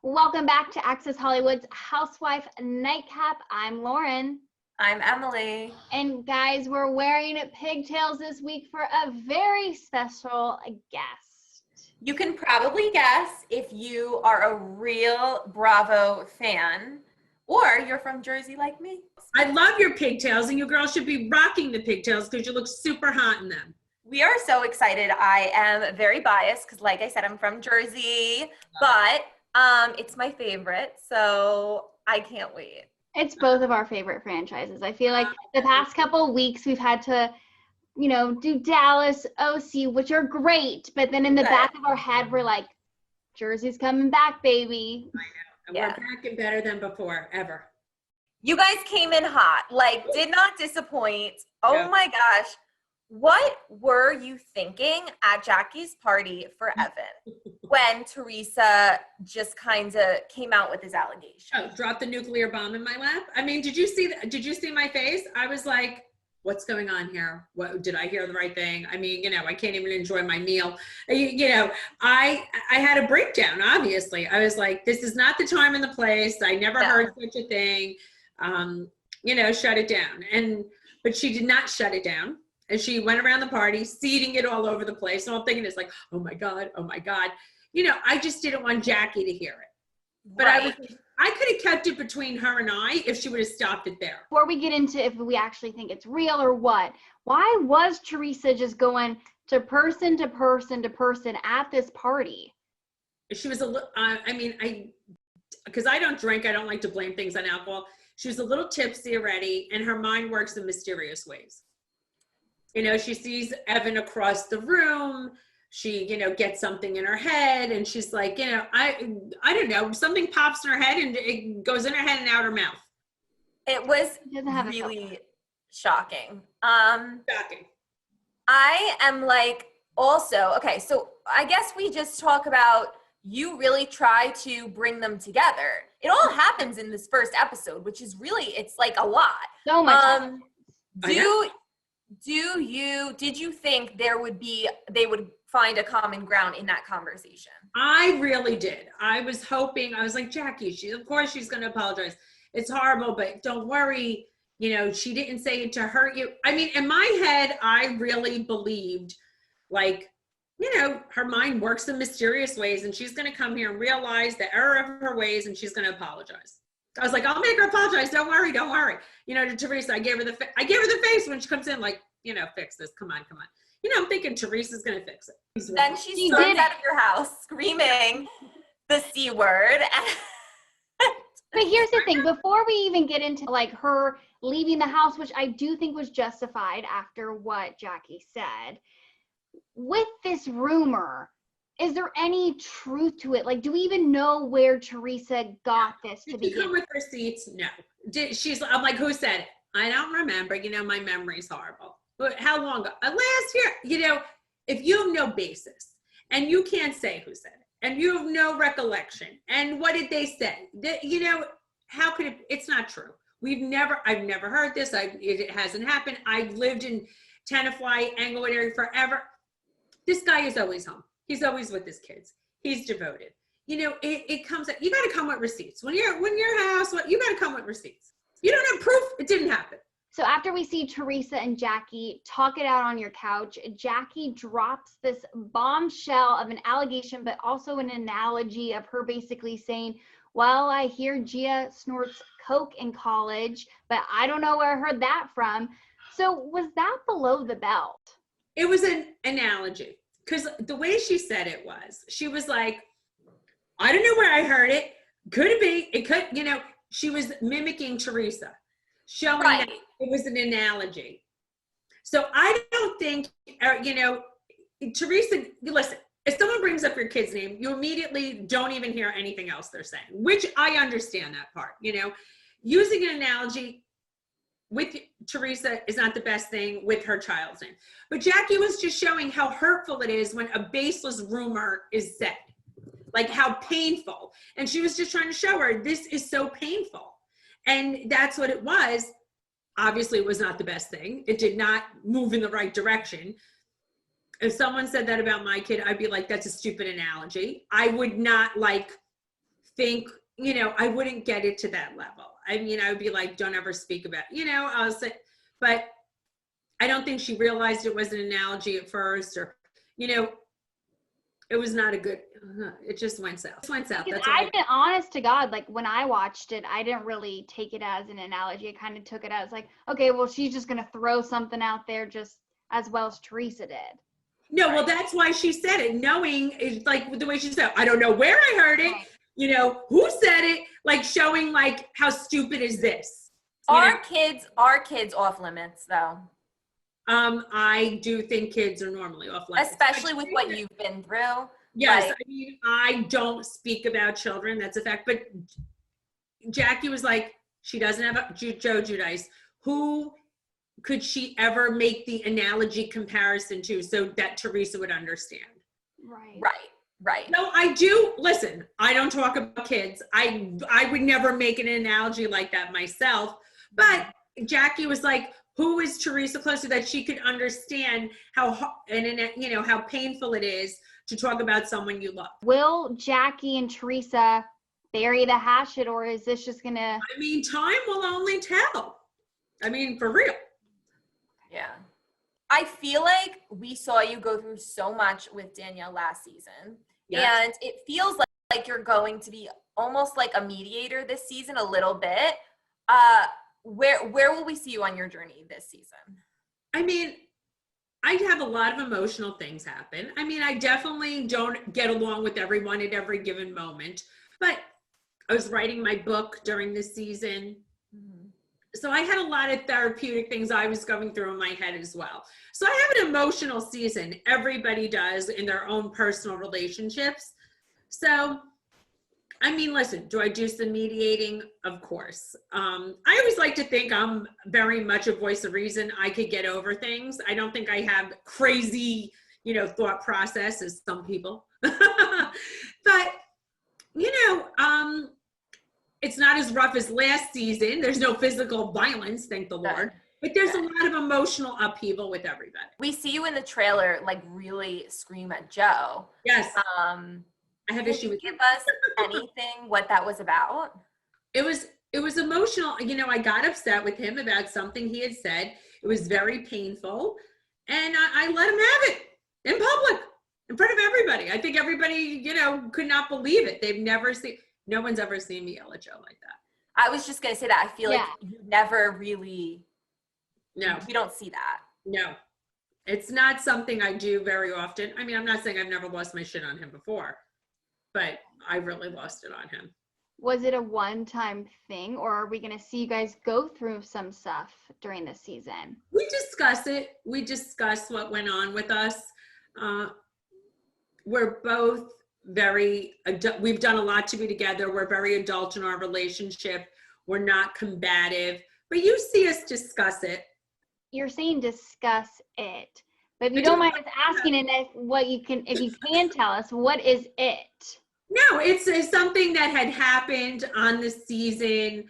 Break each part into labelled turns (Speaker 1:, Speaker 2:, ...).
Speaker 1: Welcome back to Access Hollywood's Housewife Nightcap. I'm Lauren.
Speaker 2: I'm Emily.
Speaker 1: And guys, we're wearing pigtails this week for a very special guest.
Speaker 2: You can probably guess if you are a real Bravo fan or you're from Jersey like me.
Speaker 3: I love your pigtails, and you girls should be rocking the pigtails because you look super hot in them.
Speaker 2: We are so excited. I am very biased because, like I said, I'm from Jersey, but it's my favorite, so I can't wait.
Speaker 1: It's both of our favorite franchises. I feel like the past couple weeks we've had to, do Dallas, OC, which are great, but then in the back of our head we're like, Jersey's coming back, baby.
Speaker 3: I know. And we're back and better than before, ever.
Speaker 2: You guys came in hot, did not disappoint. Oh my gosh. What were you thinking at Jackie's party for Evan when Teresa just kind of came out with his allegation?
Speaker 3: Oh, dropped the nuclear bomb in my lap. I mean, did you see my face? I was like, what's going on here? What, did I hear the right thing? I mean, I can't even enjoy my meal. I had a breakdown, obviously. I was like, this is not the time and the place. I never heard such a thing. Shut it down. But she did not shut it down. And she went around the party, seeding it all over the place. And I'm thinking it's like, oh my God. I just didn't want Jackie to hear it. But I could have kept it between her and I if she would have stopped it there.
Speaker 1: Before we get into if we actually think it's real or what, why was Teresa just going to person to person to person at this party?
Speaker 3: She was a little, because I don't drink, I don't like to blame things on alcohol. She was a little tipsy already, and her mind works in mysterious ways. She sees Evan across the room. She, gets something in her head, and she's like, I don't know, something pops in her head and it goes in her head and out her mouth.
Speaker 2: It was really shocking.
Speaker 3: Shocking.
Speaker 2: I am okay, so I guess we just talk about you really try to bring them together. It all happens in this first episode, which is really, it's like a lot.
Speaker 1: So much.
Speaker 2: Did you think they would find a common ground in that conversation?
Speaker 3: I really did. I was hoping, I was like, Jackie, of course she's going to apologize. It's horrible, but don't worry. She didn't say it to hurt you. I mean, in my head, I really believed her mind works in mysterious ways, and she's going to come here and realize the error of her ways, and she's going to apologize. I was like, I'll make her apologize. Don't worry. To Teresa, I gave her the face when she comes in, fix this. Come on. I'm thinking Teresa's going to fix it.
Speaker 2: Then she storms out of your house screaming the C word.
Speaker 1: But here's the thing. Before we even get into her leaving the house, which I do think was justified after what Jackie said, with this rumor, is there any truth to it? Do we even know where Teresa got this to begin?
Speaker 3: Did she come with receipts? No. I'm like, who said it? I don't remember. My memory's horrible. But how long ago? Last year. If you have no basis and you can't say who said it and you have no recollection and what did they say? How could it? It's not true. I've never heard this. It hasn't happened. I've lived in Tenafly, Englewood area forever. This guy is always home. He's always with his kids. He's devoted. It comes up, you got to come with receipts. When your house, you got to come with receipts. You don't have proof. It didn't happen.
Speaker 1: So after we see Teresa and Jackie talk it out on your couch, Jackie drops this bombshell of an allegation, but also an analogy of her basically saying, well, I hear Gia snorts coke in college, but I don't know where I heard that from. So was that below the belt?
Speaker 3: It was an analogy. Because the way she said it was, she was like, I don't know where I heard it. Could it be? It could, she was mimicking Teresa, showing that it was an analogy. So I don't think, Teresa, listen, if someone brings up your kid's name, you immediately don't even hear anything else they're saying, which I understand that part, using an analogy with Teresa is not the best thing with her child's name. But Jackie was just showing how hurtful it is when a baseless rumor is said, how painful. And she was just trying to show her this is so painful. And that's what it was. Obviously, it was not the best thing. It did not move in the right direction. If someone said that about my kid, I'd be like, that's a stupid analogy. I would not think, I wouldn't get it to that level. I mean, I would be like, don't ever speak about, I was like, but I don't think she realized it was an analogy at first, or, it was not a good, it just went south. It went south. That's
Speaker 1: I've been honest to God, like when I watched it, I didn't really take it as an analogy. I kind of took it as like, okay, well, she's just going to throw something out there just as well as Teresa did.
Speaker 3: No, well, that's why she said it, knowing it's like the way she said, I don't know where I heard it, who said it, like showing like how stupid is this?
Speaker 2: Are kids off limits though?
Speaker 3: I do think kids are normally off limits.
Speaker 2: Especially with what you've been through.
Speaker 3: Yes, I mean, I don't speak about children, that's a fact, but Jackie was like, she doesn't have a Joe Giudice. Who could she ever make the analogy comparison to so that Teresa would understand?
Speaker 2: Right.
Speaker 3: No, listen, I don't talk about kids. I would never make an analogy like that myself, but Jackie was like, who is Teresa close to that she could understand how painful it is to talk about someone you love.
Speaker 1: Will Jackie and Teresa bury the hatchet, or is this just gonna?
Speaker 3: I mean, time will only tell. I mean, for real.
Speaker 2: Yeah. I feel like we saw you go through so much with Danielle last season. Yes. And it feels like you're going to be almost like a mediator this season a little bit. Where will we see you on your journey this season?
Speaker 3: I mean, I have a lot of emotional things happen. I mean, I definitely don't get along with everyone at every given moment, but I was writing my book during this season. Mm-hmm. So I had a lot of therapeutic things I was going through in my head as well. So I have an emotional season. Everybody does in their own personal relationships. So I mean, listen, do I do some mediating? Of course. I always like to think I'm very much a voice of reason. I could get over things. I don't think I have crazy, thought process as some people. But, it's not as rough as last season. There's no physical violence, thank the Lord. But there's a lot of emotional upheaval with everybody.
Speaker 2: We see you in the trailer, like really scream at Joe.
Speaker 3: Yes. I have issue with
Speaker 2: give us anything what that was about.
Speaker 3: It was emotional. I got upset with him about something he had said. It was very painful, and I let him have it in public, in front of everybody. I think everybody, could not believe it. No one's ever seen me yell at Joe like that.
Speaker 2: I was just gonna say that. I feel like you never really.
Speaker 3: No,
Speaker 2: we don't see that.
Speaker 3: No, it's not something I do very often. I mean, I'm not saying I've never lost my shit on him before, but I really lost it on him.
Speaker 1: Was it a one-time thing, or are we going to see you guys go through some stuff during the season?
Speaker 3: We discuss it. We discuss what went on with us. We're both we've done a lot to be together. We're very adult in our relationship. We're not combative, but you see us discuss it.
Speaker 1: You're saying discuss it, but if you don't mind us asking it, if you can tell us, what is it?
Speaker 3: No, it's something that had happened on the season.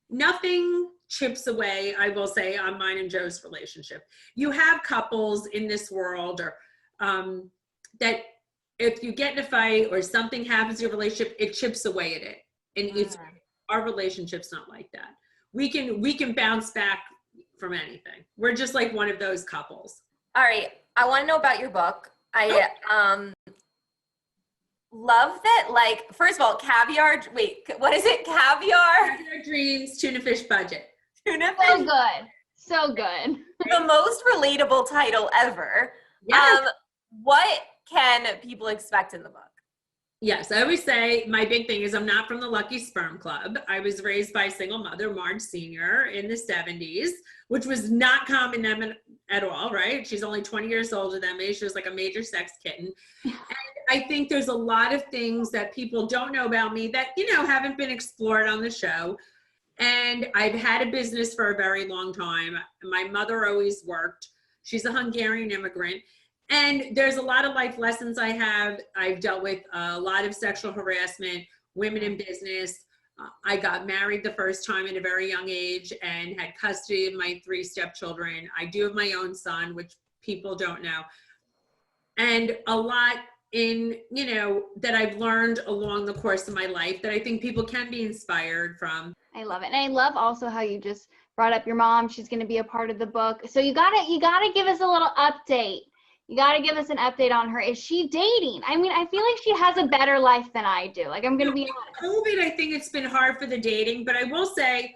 Speaker 3: Nothing chips away, I will say, on mine and Joe's relationship. You have couples in this world that if you get in a fight or something happens to your relationship, it chips away at it. And our relationship's not like that. We can bounce back from anything. We're just like one of those couples.
Speaker 2: All right. I want to know about your book. I love that, like, first of all, caviar, wait, what is it? Caviar
Speaker 3: dreams, tuna fish budget.
Speaker 2: Tuna fish.
Speaker 1: So good.
Speaker 2: The most relatable title ever.
Speaker 3: Yes.
Speaker 2: What can people expect in the book?
Speaker 3: Yes, I always say my big thing is I'm not from the Lucky Sperm Club. I was raised by a single mother, Marge Sr., in the 70s, which was not common at all, right? She's only 20 years older than me. She was like a major sex kitten. And I think there's a lot of things that people don't know about me that, haven't been explored on the show. And I've had a business for a very long time. My mother always worked. She's a Hungarian immigrant. And there's a lot of life lessons I have. I've dealt with a lot of sexual harassment, women in business. I got married the first time at a very young age and had custody of my 3 stepchildren. I do have my own son, which people don't know. And a lot in, you know, that I've learned along the course of my life that I think people can be inspired from.
Speaker 1: I love it. And I love also how you just brought up your mom. She's going to be a part of the book. So you gotta give us a little update. You got to give us an update on her. Is she dating? I mean, I feel like she has a better life than I do. Like, I'm going to be honest.
Speaker 3: COVID, I think it's been hard for the dating, but I will say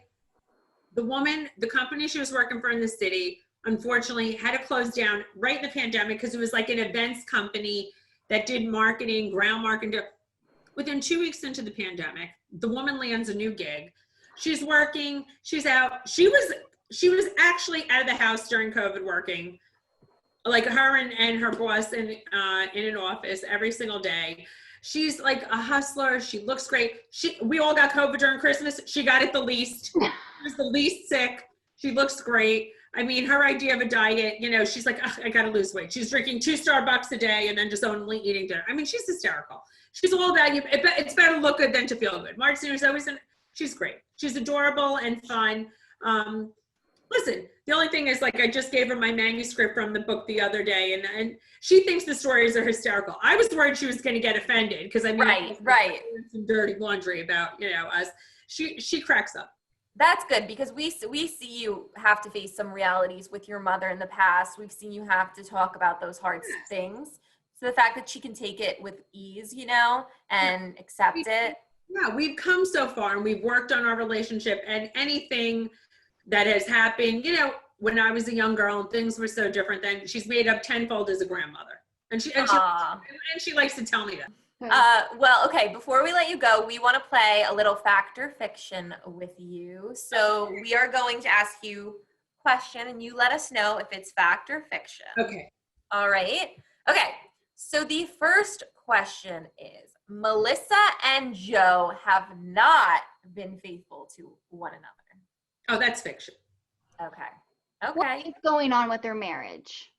Speaker 3: the company she was working for in the city, unfortunately had to close down right in the pandemic because it was like an events company that did marketing, ground marketing. Within 2 weeks into the pandemic, the woman lands a new gig. She's working, she's out. She was actually out of the house during COVID working. Like her and her boss in an office every single day. She's like a hustler. She looks great. We all got COVID during Christmas. She got it the least. She was the least sick. She looks great. I mean, her idea of a diet, you know, she's like, I got to lose weight. She's drinking 2 Starbucks a day and then just only eating dinner. I mean, she's hysterical. She's all about you. It's better to look good than to feel good. Martin's always she's great. She's adorable and fun. Listen, the only thing is, like, I just gave her my manuscript from the book the other day, and she thinks the stories are hysterical. I was worried she was going to get offended because I mean,
Speaker 2: right.
Speaker 3: Some dirty laundry about, you know, us. She cracks up.
Speaker 2: That's good because we see you have to face some realities with your mother in the past. We've seen you have to talk about those hard things. So the fact that she can take it with ease, you know, and accept it.
Speaker 3: Yeah, we've come so far and we've worked on our relationship, and anything that has happened, you know, when I was a young girl and things were so different, then she's made up tenfold as a grandmother. And she likes to tell me that.
Speaker 2: Well, okay, before we let you go, we want to play a little fact or fiction with you. So we are going to ask you a question and you let us know if it's fact or fiction.
Speaker 3: Okay.
Speaker 2: All right. Okay. So the first question is, Melissa and Joe have not been faithful to one another.
Speaker 3: Oh, that's fiction.
Speaker 2: Okay.
Speaker 1: What is going on with their marriage?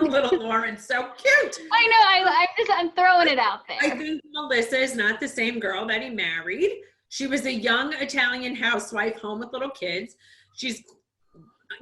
Speaker 3: Little Lauren, so cute.
Speaker 1: I know. I'm throwing it out there.
Speaker 3: I think Melissa is not the same girl that he married. She was a young Italian housewife home with little kids. She's,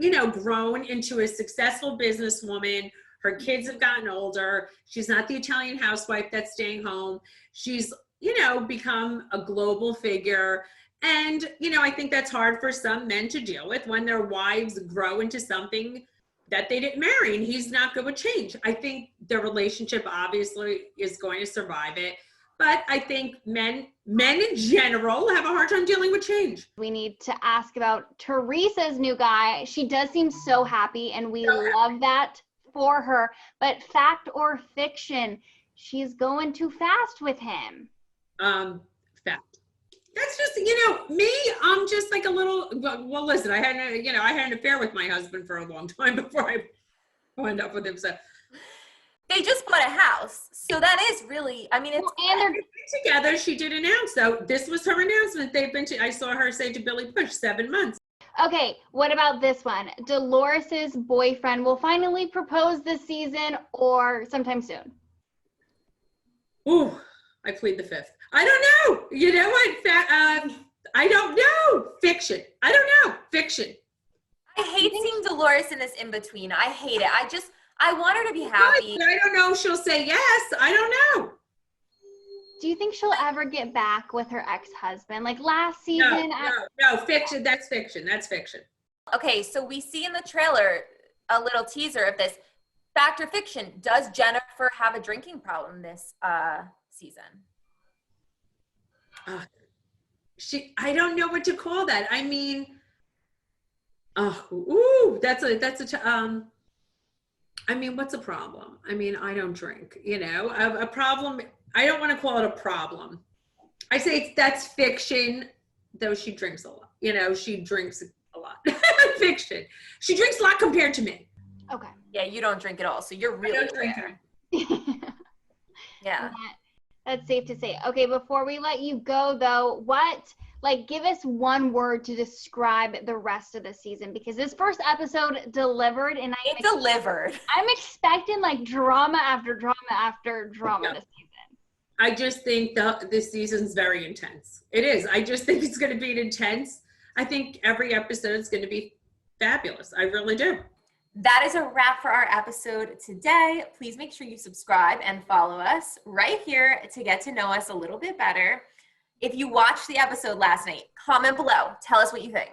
Speaker 3: you know, grown into a successful businesswoman. Her kids have gotten older. She's not the Italian housewife that's staying home. She's, you know, become a global figure. And, you know, I think that's hard for some men to deal with when their wives grow into something that they didn't marry, and he's not good with change. I think their relationship obviously is going to survive it. But I think men in general have a hard time dealing with change.
Speaker 1: We need to ask about Teresa's new guy. She does seem so happy, and we love that for her. But fact or fiction, she's going too fast with him.
Speaker 3: Fact. That's just, you know, me, I'm just like a little, well, listen, I had an affair with my husband for a long time before I wound up with him. So
Speaker 2: they just bought a house. So that is really, I mean, it's.
Speaker 1: And they're
Speaker 3: together. She did announce, though. This was her announcement. I saw her say to Billy Bush, 7 months.
Speaker 1: Okay, what about this one? Dolores's boyfriend will finally propose this season or sometime soon.
Speaker 3: Ooh, I plead the fifth. I don't know. You know what? I don't know. Fiction. I don't know. Fiction.
Speaker 2: I hate seeing Dolores in this in-between. I hate it. I want her to be happy.
Speaker 3: I don't know if she'll say yes. I don't know.
Speaker 1: Do you think she'll ever get back with her ex-husband? Like last season?
Speaker 3: No, fiction. That's fiction. That's fiction.
Speaker 2: Okay, so we see in the trailer a little teaser of this. Fact or fiction, does Jennifer have a drinking problem this season?
Speaker 3: I don't know what to call that. I mean, I mean, what's a problem? I mean, I don't drink, you know, a problem. I don't want to call it a problem. I say that's fiction, though she drinks a lot. You know, she drinks a lot. Fiction. She drinks a lot compared to me.
Speaker 1: Okay.
Speaker 2: Yeah, you don't drink at all, so you're really rare. Yeah.
Speaker 1: That's safe to say. Okay, before we let you go, though, give us one word to describe the rest of the season, because this first episode delivered, and I'm expecting like drama after drama after drama this season.
Speaker 3: I just think this season's very intense. It is. I just think it's going to be intense. I think every episode is going to be fabulous. I really do.
Speaker 2: That is a wrap for our episode today. Please make sure you subscribe and follow us right here to get to know us a little bit better. If you watched the episode last night, comment below. Tell us what you think.